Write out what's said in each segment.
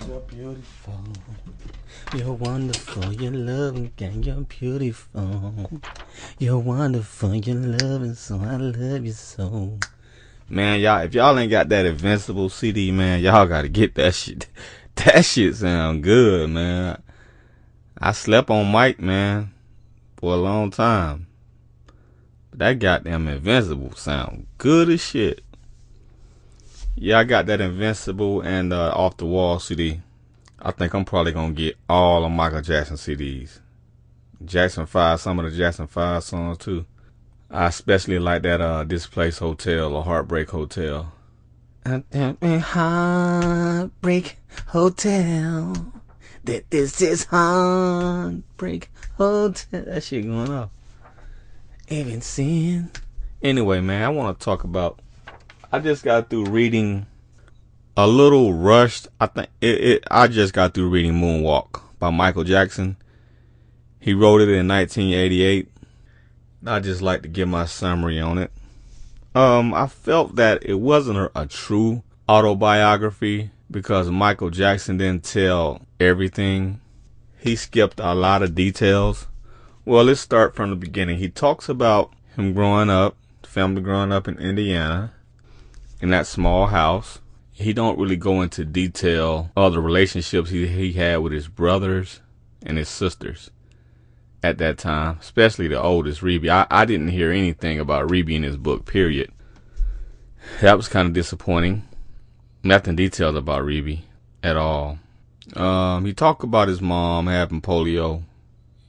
You're beautiful. You're wonderful. You're loving, and you're beautiful. You're wonderful. You're loving, so I love you so. Man, y'all, if y'all ain't got that Invincible CD, man, y'all gotta get that shit. That shit sound good, man. I slept on Mike, man, for a long time. But that goddamn Invincible sound good as shit. Yeah, I got that Invincible and Off the Wall CD. I think I'm probably gonna get all of Michael Jackson CDs. Jackson 5, some of the Jackson 5 songs too. I especially like that Displaced Hotel or Heartbreak Hotel. Heartbreak Hotel. That this is Heartbreak Hotel. That shit going off. Even sin. Anyway, man, I want to talk about. I just got through reading a little rushed. I think I just got through reading Moonwalk by Michael Jackson. He wrote it in 1988. I just like to give my summary on it. I felt that it wasn't a true autobiography because Michael Jackson didn't tell everything. He skipped a lot of details. Well, let's start from the beginning. He talks about him growing up, the family growing up in Indiana, in that small house. He don't really go into detail of the relationships he had with his brothers and his sisters at that time, especially the oldest, Reby. I didn't hear anything about Reby in his book, period. That was kind of disappointing. Nothing detailed about Reby at all. He talked about his mom having polio.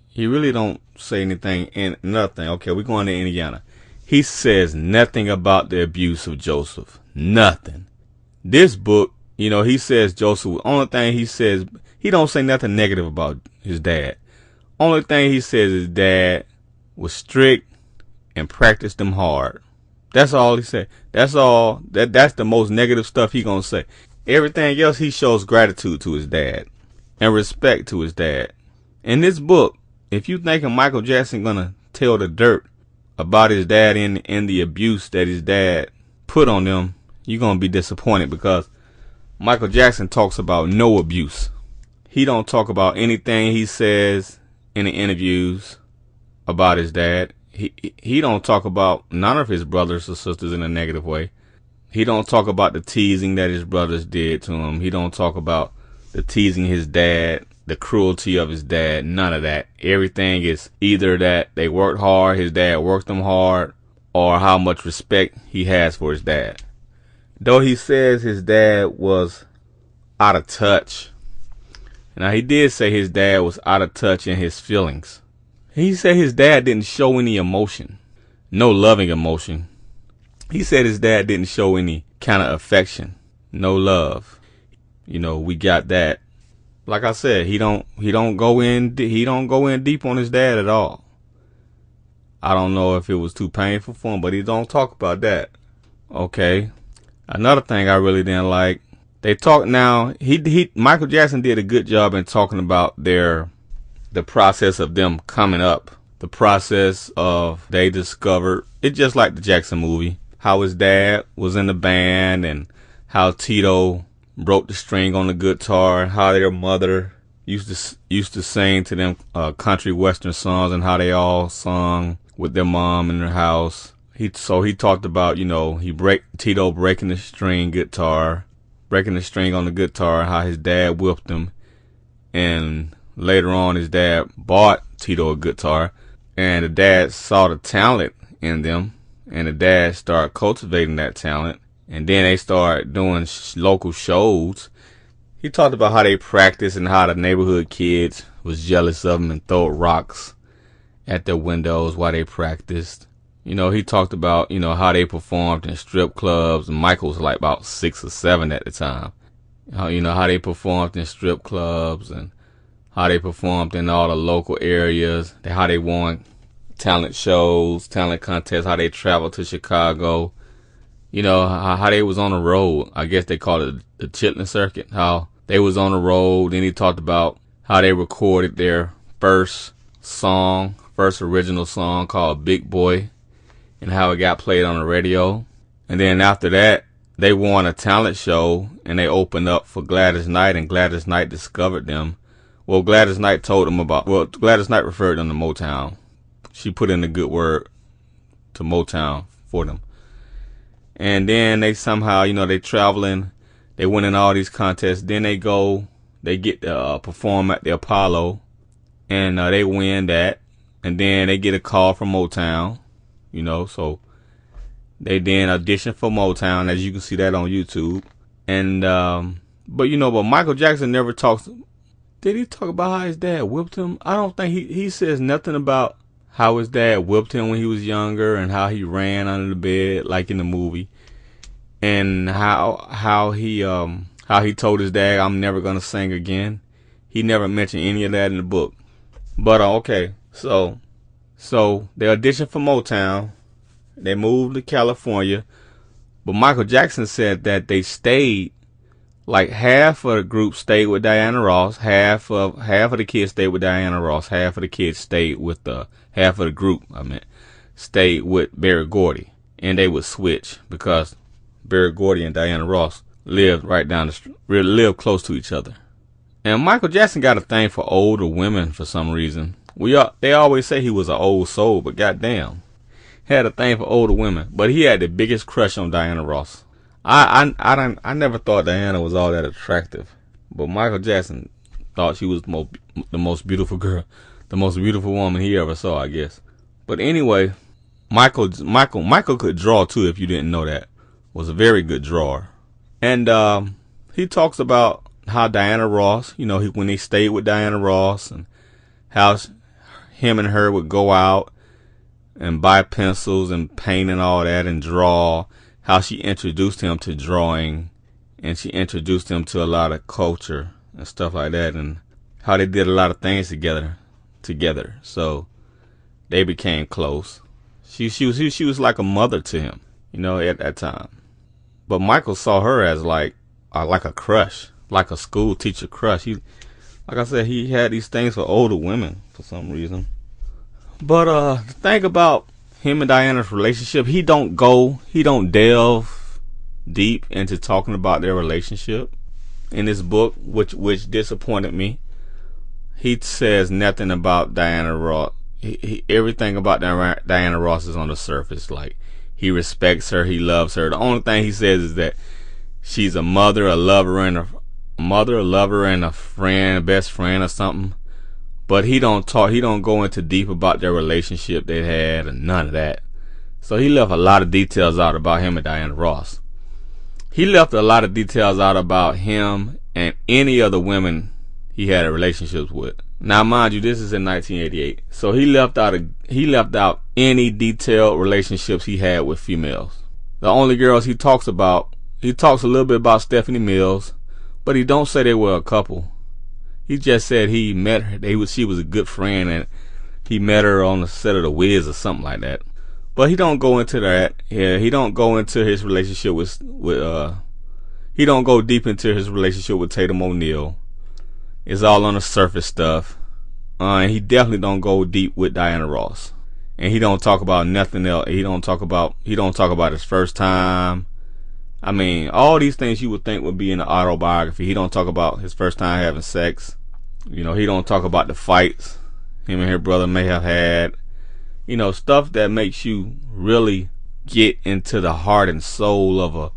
He really don't say anything in nothing. Okay, we're going to Indiana. He says nothing about the abuse of Joseph. Nothing. This book, he says Joseph, only thing he says, he don't say nothing negative about his dad. Only thing he says his dad was strict and practiced them hard. That's all he said. That's all. That's the most negative stuff he gonna say. Everything else, he shows gratitude to his dad and respect to his dad. In this book, if you thinking Michael Jackson gonna tell the dirt about his dad and the abuse that his dad put on them, you're gonna be disappointed because Michael Jackson talks about no abuse. He don't talk about anything he says in the interviews about his dad. He don't talk about none of his brothers or sisters in a negative way. He don't talk about the teasing that his brothers did to him. He don't talk about the teasing his dad, the cruelty of his dad, none of that. Everything is either that they worked hard, his dad worked them hard, or how much respect he has for his dad. Though he says his dad was out of touch. Now, he did say his dad was out of touch in his feelings. He said his dad didn't show any emotion, no loving emotion. He said his dad didn't show any kind of affection, no love. We got that. Like I said, he don't go in deep on his dad at all. I don't know if it was too painful for him, but he don't talk about that. Okay. Another thing I really didn't like, they talk now, Michael Jackson did a good job in talking about the process of them coming up. The process of they discovered, it's just like the Jackson movie, how his dad was in the band and how Tito broke the string on the guitar, and how their mother used to sing to them country western songs and how they all sung with their mom in their house. He talked about, Tito breaking the string on the guitar, how his dad whipped him. And later on, his dad bought Tito a guitar, and the dad saw the talent in them, and the dad started cultivating that talent. And then they started doing local shows. He talked about how they practiced and how the neighborhood kids was jealous of them and throw rocks at their windows while they practiced. He talked about, how they performed in strip clubs. And Michael was like about 6 or 7 at the time. How they performed in strip clubs and how they performed in all the local areas. How they won talent shows, talent contests, how they traveled to Chicago. How they was on the road. I guess they call it the Chitlin Circuit. How they was on the road. Then he talked about how they recorded their first original song called Big Boy, and how it got played on the radio. And then after that, they won a talent show and they opened up for Gladys Knight, and Gladys Knight discovered them. Well, Gladys Knight Gladys Knight referred them to Motown. She put in a good word to Motown for them. And then they somehow, they traveling, they winning all these contests. Then they get to perform at the Apollo, and they win that. And then they get a call from Motown, so they then audition for Motown, as you can see that on YouTube. And, but Michael Jackson never talks. Did he talk about how his dad whipped him? I don't think he says nothing about how his dad whipped him when he was younger and how he ran under the bed like in the movie, and how he told his dad, "I'm never gonna sing again." He never mentioned any of that in the book. But okay, so they auditioned for Motown. They moved to California, but Michael Jackson said that they stayed. Like half of the group stayed with Diana Ross, half of the kids stayed with Diana Ross, half of the kids stayed with half of the group. Stayed with Berry Gordy, and they would switch because Berry Gordy and Diana Ross lived lived close to each other. And Michael Jackson got a thing for older women for some reason. They always say he was an old soul, but goddamn, had a thing for older women. But he had the biggest crush on Diana Ross. I never thought Diana was all that attractive, but Michael Jackson thought she was the most beautiful girl, the most beautiful woman he ever saw, I guess. But anyway, Michael could draw too, if you didn't know that. Was a very good drawer. And he talks about how Diana Ross, when they stayed with Diana Ross, and how him and her would go out and buy pencils and paint and all that and draw. How she introduced him to drawing, and she introduced him to a lot of culture and stuff like that, and how they did a lot of things together. So they became close. She was like a mother to him, at that time. But Michael saw her as like a crush, like a school teacher crush. Like I said, he had these things for older women for some reason. But the thing about him and Diana's relationship, he don't delve deep into talking about their relationship in this book, which disappointed me. He says nothing about Diana Ross. Everything about Diana Ross is on the surface. Like, he respects her, he loves her. The only thing he says is that she's a mother, a lover, and a friend, a best friend or something. But he don't go into deep about their relationship they had and none of that. So he left a lot of details out about him and Diana Ross. He left a lot of details out about him and any other women he had relationships with. Now, mind you, this is in 1988. So he left out any detailed relationships he had with females. The only girls he talks a little bit about Stephanie Mills, but he don't say they were a couple. He just said he met her. She was a good friend, and he met her on the set of The Wiz or something like that. But he don't go into that. Yeah, he don't go into his relationship he don't go deep into his relationship with Tatum O'Neal. It's all on the surface stuff. And he definitely don't go deep with Diana Ross. And he don't talk about nothing else. He don't talk about his first time. I mean, all these things you would think would be in the autobiography. He don't talk about his first time having sex. He don't talk about the fights him and her brother may have had. Stuff that makes you really get into the heart and soul of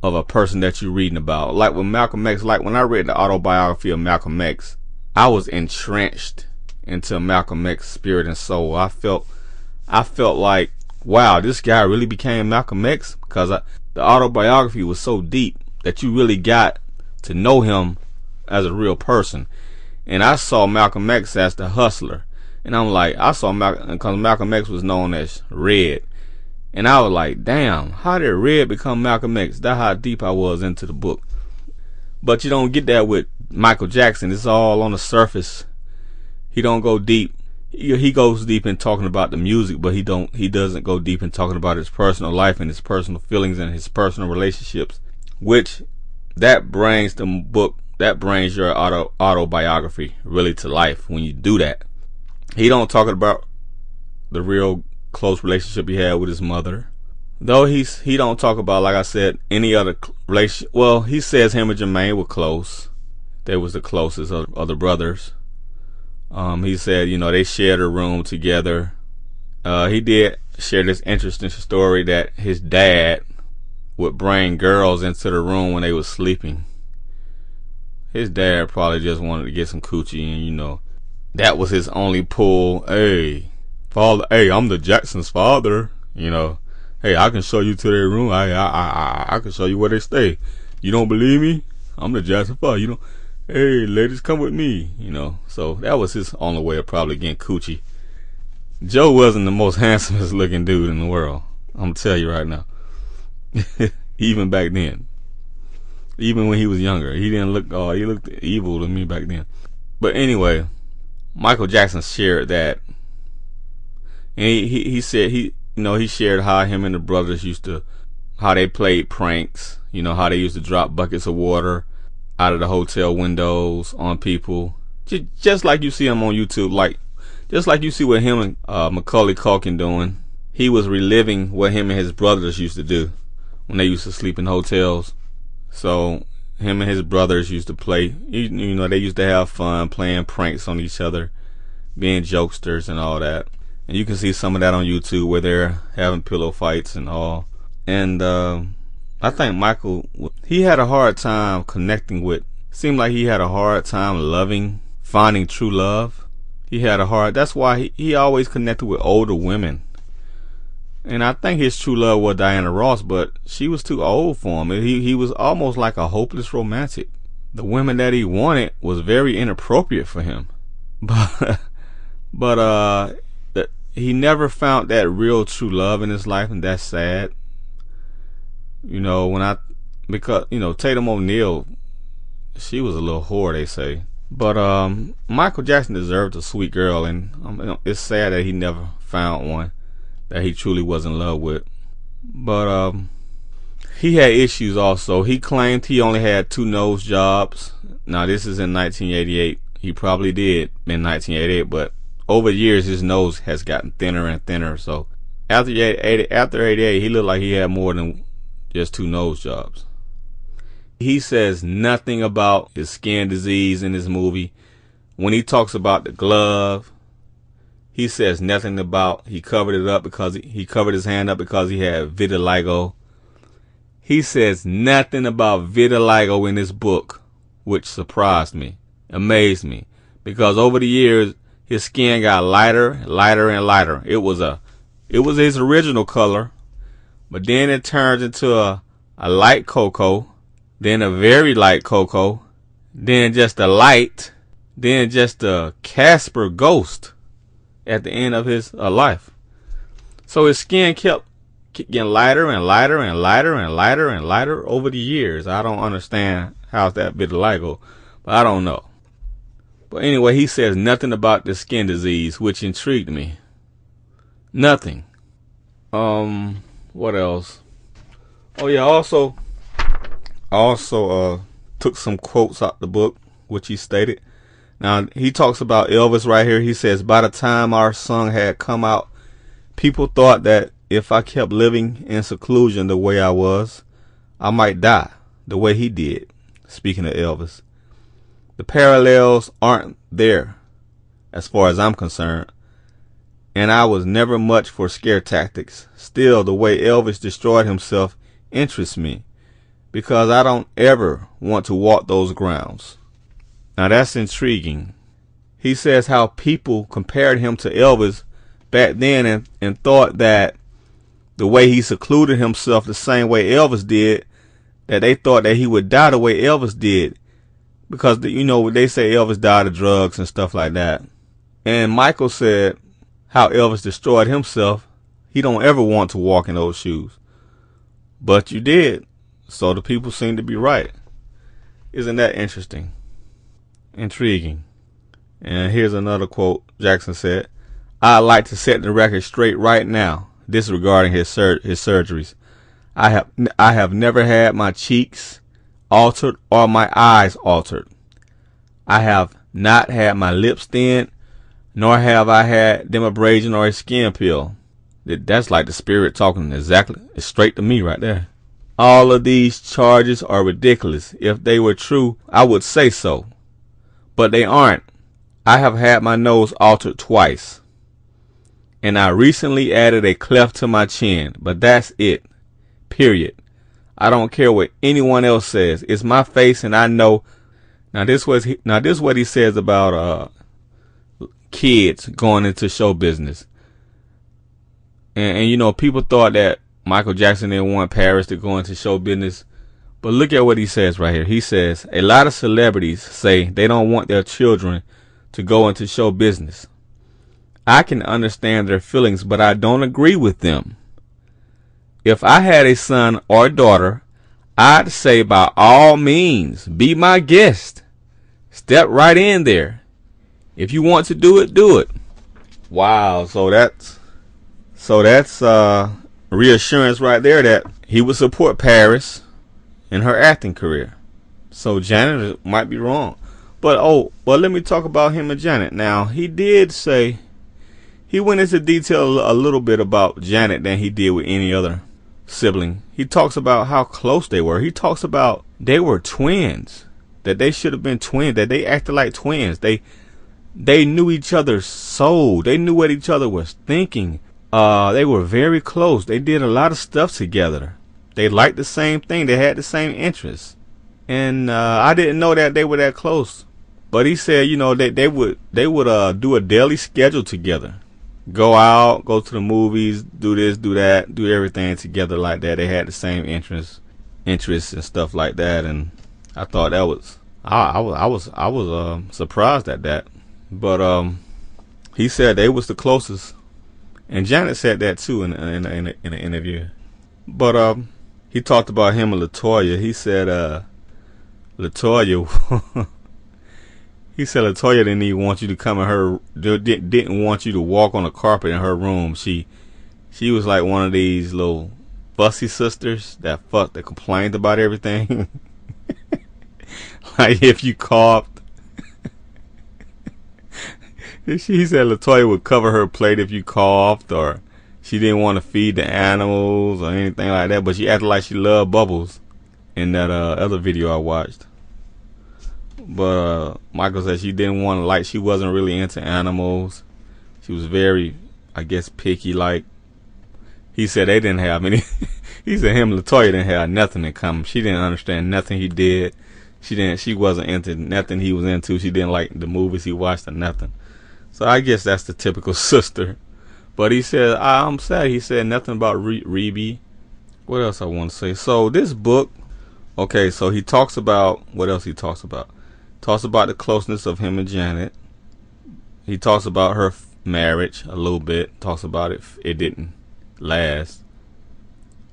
a person that you're reading about. Like with Malcolm X, like when I read the autobiography of Malcolm X, I was entrenched into Malcolm X's spirit and soul. I felt like, wow, this guy really became Malcolm X, because the autobiography was so deep that you really got to know him as a real person. And I saw Malcolm X as the hustler. And I'm like, because Malcolm X was known as Red. And I was like, damn, how did Red become Malcolm X? That's how deep I was into the book. But you don't get that with Michael Jackson. It's all on the surface. He don't go deep. He goes deep in talking about the music, but he doesn't go deep in talking about his personal life and his personal feelings and his personal relationships, which that brings your autobiography really to life when you do that. He don't talk about the real close relationship he had with his mother, Though he don't talk about, like I said, any other relationship. Well, he says him and Jermaine were close. They was the closest of the brothers. He said, they shared a room together. He did share this interesting story that his dad would bring girls into the room when they was sleeping. His dad probably just wanted to get some coochie, and that was his only pull. Hey, father. Hey, I'm the Jackson's father. Hey, I can show you to their room. I can show you where they stay. You don't believe me? I'm the Jackson father. Hey, ladies, come with me. So that was his only way of probably getting coochie. Joe wasn't the most handsomest looking dude in the world. I'm gonna tell you right now. Even back then. Even when he was younger, he didn't look. He looked evil to me back then. But anyway, Michael Jackson shared that, and he said he shared how him and the brothers how they played pranks. How they used to drop buckets of water out of the hotel windows on people, just like you see him on YouTube, just like you see what him and Macaulay Culkin doing. He was reliving what him and his brothers used to do when they used to sleep in hotels. So him and his brothers used to play. They used to have fun playing pranks on each other, being jokesters and all that. And you can see some of that on YouTube where they're having pillow fights and all. And I think Michael, he had a hard time connecting with. Seemed like he had a hard time finding true love. That's why he always connected with older women. And I think his true love was Diana Ross, but she was too old for him. He was almost like a hopeless romantic. The women that he wanted was very inappropriate for him. But he never found that real true love in his life, and that's sad. Because Tatum O'Neal, she was a little whore, they say. But Michael Jackson deserved a sweet girl, and it's sad that he never found one that he truly was in love with. But he had issues also. He claimed he only had 2 nose jobs. Now this is in 1988. He probably did in 1988, but over the years his nose has gotten thinner and thinner. So after 88, he looked like he had more than just 2 nose jobs. He says nothing about his skin disease in his movie. When he talks about the glove, he says nothing about he covered it up because he covered his hand up because he had vitiligo. He says nothing about vitiligo in his book, which surprised me, amazed me, because over the years his skin got lighter, lighter, and lighter. It was his original color, but then it turns into a light cocoa, then a very light cocoa, then just a light, then just a Casper ghost at the end of his life. So his skin kept getting lighter and lighter and lighter and lighter and lighter over the years. I don't understand how's that vitiligo, but I don't know. But anyway, he says nothing about the skin disease, which intrigued me. Nothing. What else? Oh yeah, also took some quotes out the book, which he stated. Now, he talks about Elvis right here. He says, by the time our song had come out, people thought that if I kept living in seclusion the way I was, I might die the way he did. Speaking of Elvis, the parallels aren't there as far as I'm concerned. And I was never much for scare tactics. Still, the way Elvis destroyed himself interests me because I don't ever want to walk those grounds. Now that's intriguing. He says how people compared him to Elvis back then and thought that the way he secluded himself the same way Elvis did, that they thought that he would die the way Elvis did. Because, they say Elvis died of drugs and stuff like that. And Michael said how Elvis destroyed himself. He don't ever want to walk in those shoes. But you did. So the people seem to be right. Isn't that interesting? Intriguing. And here's another quote Jackson said, I'd like to set the record straight right now, disregarding his surgeries. I have never had my cheeks altered or my eyes altered. I have not had my lips thinned, nor have I had dermabrasion or a skin peel. That's like the spirit talking exactly straight to me right there. All of these charges are ridiculous. If they were true, I would say so. But they aren't. I have had my nose altered twice. And I recently added a cleft to my chin. But that's it. Period. I don't care what anyone else says. It's my face and I know. Now this was what he says about kids going into show business. And you know, people thought that Michael Jackson didn't want Paris to go into show business. But look at what he says right here. He says, a lot of celebrities say they don't want their children to go into show business. I can understand their feelings, but I don't agree with them. If I had a son or daughter, I'd say by all means, be my guest. Step right in there. If you want to do it, do it. Wow, so that's reassurance right there that he would support Paris in her acting career. So Janet might be wrong. But let me talk about him and Janet. Now, he did say, he went into detail a little bit about Janet than he did with any other sibling. He talks about how close they were. He talks about they were twins, that they should have been twins, that they acted like twins. They knew each other's soul. They knew what each other was thinking. They were very close. They did a lot of stuff together. They liked the same thing. They had the same interests. And I didn't know that they were that close. But he said, you know, they would do a daily schedule together. Go out, go to the movies, do this, do that, do everything together like that. They had the same interests and stuff like that. And I thought that was I was surprised at that. But he said they was the closest. And Janet said that too in an interview. But he talked about him and LaToya. He said LaToya he said LaToya didn't even want you to come in her, didn't want you to walk on the carpet in her room. She was like one of these little fussy sisters that complained about everything. Like if you coughed. She said LaToya would cover her plate if you coughed, or she didn't want to feed the animals or anything like that, but she acted like she loved Bubbles in that other video I watched. But Michael said she didn't want to, like, she wasn't really into animals. She was very, I guess, picky. Like, he said they didn't have any. He said him and LaToya didn't have nothing in common. She didn't understand nothing he did. She wasn't into nothing he was into. She didn't like the movies he watched or nothing. So I guess that's the typical sister. But he said, I'm sad. He said nothing about Reby. What else I want to say? So this book, okay, so he talks about, what else he talks about? Talks about the closeness of him and Janet. He talks about her marriage a little bit. Talks about it didn't last.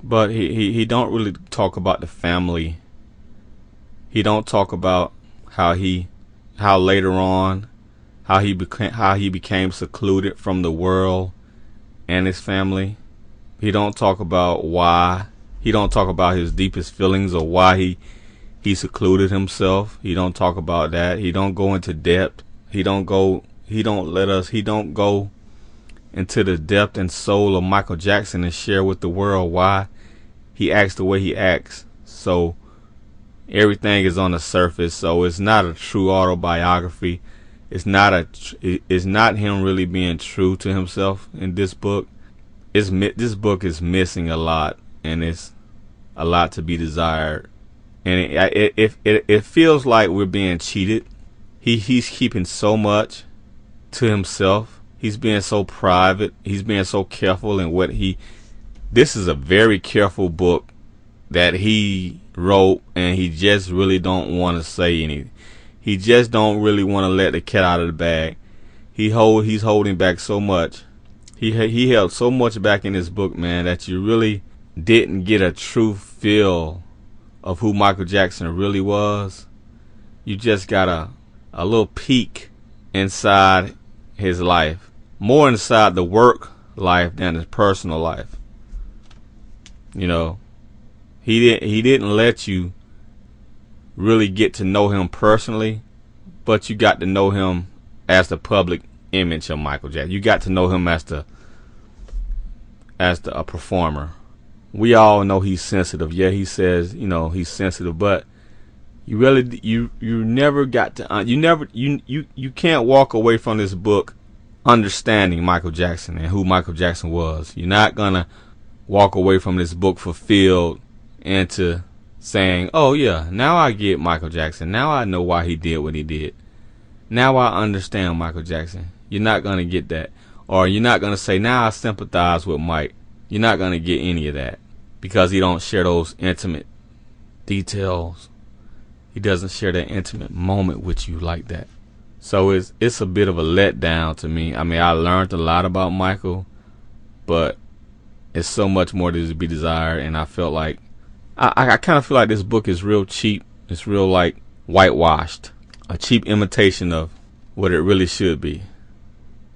But he don't really talk about the family. He don't talk about how later on how he became secluded from the world and his family. He don't talk about why. He don't talk about his deepest feelings or why he secluded himself. He don't talk about that. He don't go into depth. He don't go into the depth and soul of Michael Jackson and share with the world why he acts the way he acts. So everything is on the surface. So it's not a true autobiography. It's not him really being true to himself in this book. This book is missing a lot, and it's a lot to be desired. And it feels like we're being cheated. He's keeping so much to himself. He's being so private. He's being so careful in what this is a very careful book that he wrote, and he just really don't want to say anything. He just don't really want to let the cat out of the bag. He's holding back so much. He held so much back in this book, man, that you really didn't get a true feel of who Michael Jackson really was. You just got a little peek inside his life, more inside the work life than his personal life. You know, he didn't let you really get to know him personally, but you got to know him as the public image of Michael Jackson. You got to know him as as a performer. We all know he's sensitive. Yeah, he says, he's sensitive, but you really you never got to you can't walk away from this book understanding Michael Jackson and who Michael Jackson was. You're not gonna walk away from this book fulfilled into saying, oh yeah, now I get Michael Jackson. Now I know why he did what he did. Now I understand Michael Jackson. You're not gonna get that. Or you're not gonna say, now I sympathize with Mike. You're not gonna get any of that because he don't share those intimate details. He doesn't share that intimate moment with you like that. So it's a bit of a letdown to me. I mean, I learned a lot about Michael, but it's so much more to be desired. And I felt like I kind of feel like this book is real cheap. It's real like whitewashed, a cheap imitation of what it really should be.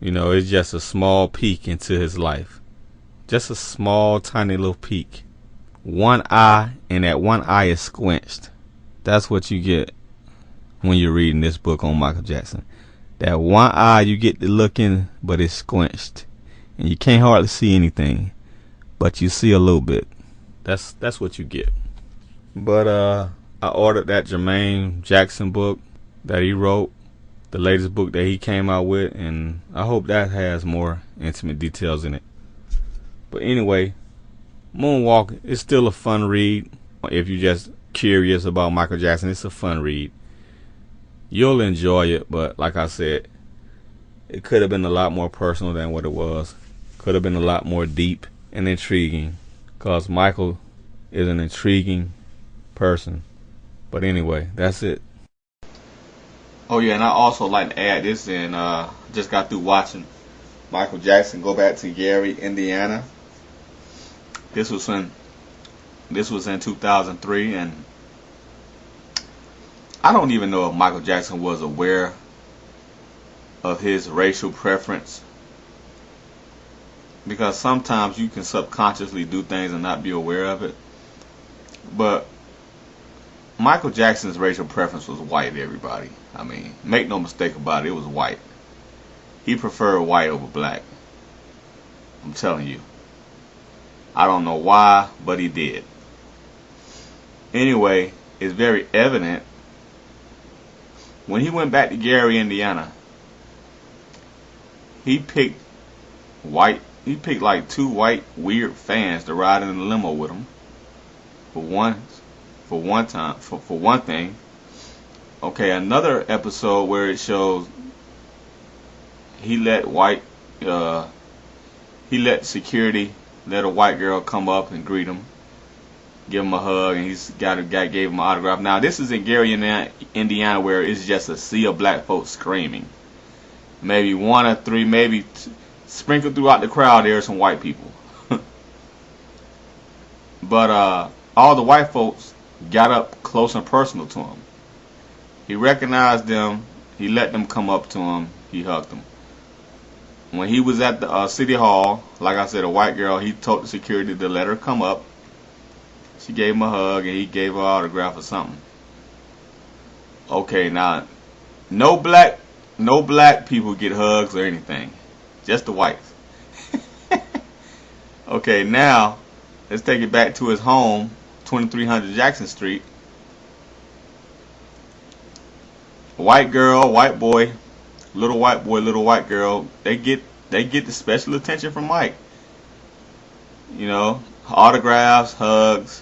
It's just a small peek into his life, just a small, tiny little peek. One eye, and that one eye is squinched. That's what you get when you're reading this book on Michael Jackson. That one eye you get to look in, but it's squinched, and you can't hardly see anything, but you see a little bit. That's what you get. But I ordered that Jermaine Jackson book that he wrote, the latest book that he came out with, and I hope that has more intimate details in it. But anyway, Moonwalk is still a fun read. If you're just curious about Michael Jackson, it's a fun read. You'll enjoy it, but like I said, it could have been a lot more personal than what it was. Could have been a lot more deep and intriguing, because Michael is an intriguing person. But anyway, that's it. Oh yeah, and I also like to add this in. Just got through watching Michael Jackson go back to Gary, Indiana. This was in 2003, and I don't even know if Michael Jackson was aware of his racial preference, because sometimes you can subconsciously do things and not be aware of it. But Michael Jackson's racial preference was white, everybody. I mean, make no mistake about it, it was white. He preferred white over black. I'm telling you. I don't know why, but he did. Anyway, it's very evident when he went back to Gary, Indiana. He picked like two white weird fans to ride in the limo with him. For one thing. Okay, another episode where it shows he let security let a white girl come up and greet him, give him a hug, and gave him an autograph. Now this is in Gary, Indiana, where it's just a sea of black folks screaming. Maybe one or three, maybe sprinkled throughout the crowd there are some white people. But all the white folks got up close and personal to him. He recognized them. He let them come up to him. He hugged them. When he was at the city hall, like I said, a white girl, he told the security to let her come up. She gave him a hug, and he gave her an autograph or something. Okay, now, no black people get hugs or anything. Just the whites. Okay, now, let's take it back to his home, 2300 Jackson Street. White girl, white boy, little white girl, they get the special attention from Mike. Autographs, hugs.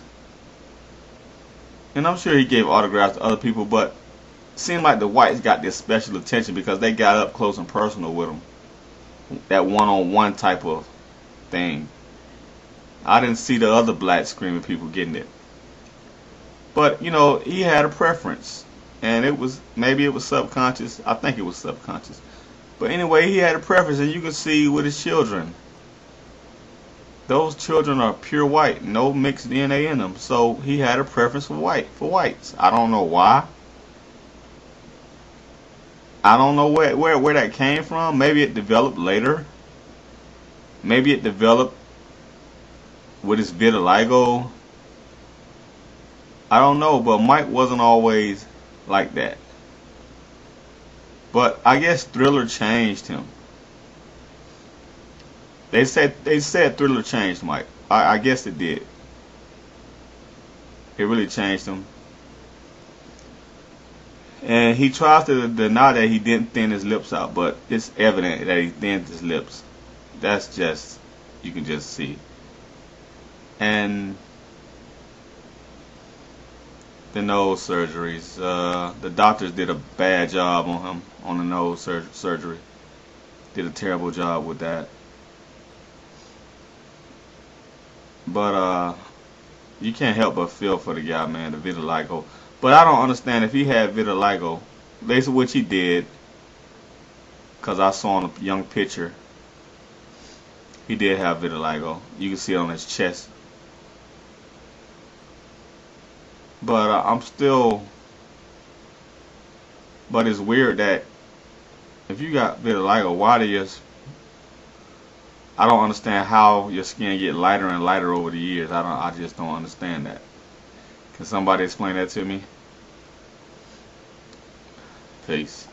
And I'm sure he gave autographs to other people, but it seemed like the whites got this special attention because they got up close and personal with him. That one-on-one type of thing. I didn't see the other black screaming people getting it. But, he had a preference. And maybe it was subconscious. I think it was subconscious. But anyway, he had a preference, and you can see with his children. Those children are pure white, no mixed DNA in them. So he had a preference for whites. I don't know why. I don't know where that came from. Maybe it developed later. Maybe it developed with his vitiligo. I don't know, but Mike wasn't always like that. But I guess Thriller changed him. They said Thriller changed Mike. I guess it did. It really changed him. And he tries to deny that he didn't thin his lips out, but it's evident that he thinned his lips. That's just, you can just see. And the nose surgeries. The doctors did a bad job on him on the nose surgery. Did a terrible job with that. But you can't help but feel for the guy, man, the vitiligo. But I don't understand if he had vitiligo, basically which he did, because I saw in a young picture, he did have vitiligo. You can see it on his chest. But but it's weird that if you got vitiligo, why do you, I don't understand how your skin get lighter and lighter over the years. I just don't understand that. Can somebody explain that to me? Peace.